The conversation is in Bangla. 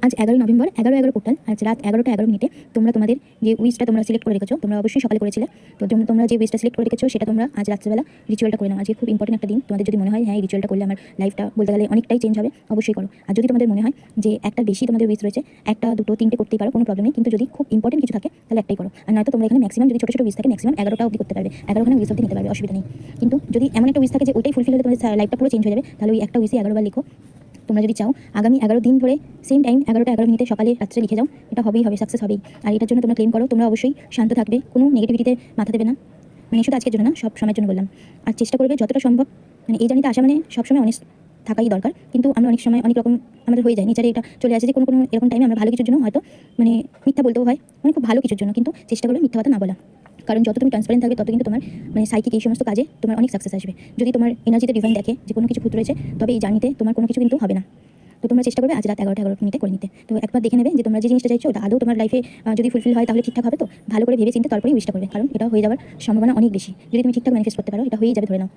আজ 11ই নভেম্বর 11:11 পোর্টাল আজ রাত 11টা 11 মিনিটে তোমরা তোমাদের যে উইশটা তোমরা সিলেক্ট করে রেখেছো, তোমরা অবশ্যই সকালে করেছিলে। তো তোমরা যে উইশটা সিলেক্ট করে রেখেছো সেটা তোমরা আজ রাত্রেবেলা রিচুয়ালটা করে নাও। আজকে খুব ইম্পর্টেন্ট একটা দিন। তোমাদের যদি মনে হয় হ্যাঁ এই রিচুয়ালটা করলে আমার লাইফটা বলতে গেলে অনেকটাই চেঞ্জ হবে, অবশ্যই করো। আর যদি তোমাদের মনে হয় যে একটা বেশি তোমাদের উইশ রয়েছে, একটা দুটো তিনটে করতেই পারো, কোনো প্রবলেম নেই। কিন্তু যদি খুব ইম্পর্টেন্ট কিছু থাকে তাহলে একটাই করো। আর নয়তো তোমরা এখানে ম্যাক্সিমাম যদি ছোটো ছোটো উইশ থাকে ম্যাক্সিমাম 11টা অবধি করতে পারবে, 11খানা উইশ অবধি নিতে পারবে, অসুবিধা নেই। কিন্তু যদি এমন একটা উইশ থাকে যে ওইটাই ফুলফিল হলে তোমাদের লাইফটা পুরো চেঞ্জ হয়ে যাবে, তাহলে ওই একটা উইশে 11বার লিখো। তোমরা যদি চাও আগামী 11 দিন ধরে সেম টাইম 11টা 11 মিনিটে সকালে রাত্রে লিখে যাও, এটা হবেই হবে, সাকসেস হবেই। আর এটার জন্য তোমরা ক্লেম করো। তোমরা অবশ্যই শান্ত থাকবে, কোনো নেগেটিভিটিতে মাথা দেবে না, মানে শুধু আজকের জন্য না, সব সময়ের জন্য বললাম। আর চেষ্টা করবে যতটা সম্ভব, মানে এই জার্নিতে আসা মানে সবসময় অনেস্ট থাকাই দরকার। কিন্তু আমরা অনেক সময় অনেক রকম আমাদের হয়ে যায়, নেচারে এটা চলে আসে যে কোনো কোনো এরকম টাইমে আমরা ভালো কিছুর জন্য হয়তো মানে মিথ্যা বলতেও হয়, মানে খুব ভালো কিছুর জন্য। কিন্তু চেষ্টা করবে মিথ্যা কথা না বলা, কারণ যত তুমি ট্রান্সপারেন্ট থাকবে তত কিন্তু তোমার মানে সাইকিক এই সমস্ত কাজে তোমার অনেক সাকসেস আসবে। যদি তোমার এনার্জিতে ডিভাইন দেখে যে কোনো কিছু খুঁত রয়েছে, তবে এই জার্নিতে তোমার কোনো কিছু কিন্তু হবে না। তো তোমরা চেষ্টা করবে আজ রাত 11টা 11 মিনিটে করে নিতে। তো একবার দেখে নেবে যে তোমরা যে জিনিসটা চাইছো ওটা আদৌ তোমার লাইফে যদি ফুলফিল হয় তাহলে ঠিকঠাক হবে। তো ভালো করে ভেবে চিন্তে তারপরেই উইশটা করবে, কারণ এটা হয়ে যাওয়ার সম্ভাবনা অনেক বেশি। যদি তুমি ঠিকঠাক ম্যানিফেস্ট করতে পারো এটা হয়েই যাবে, ধরে নাও।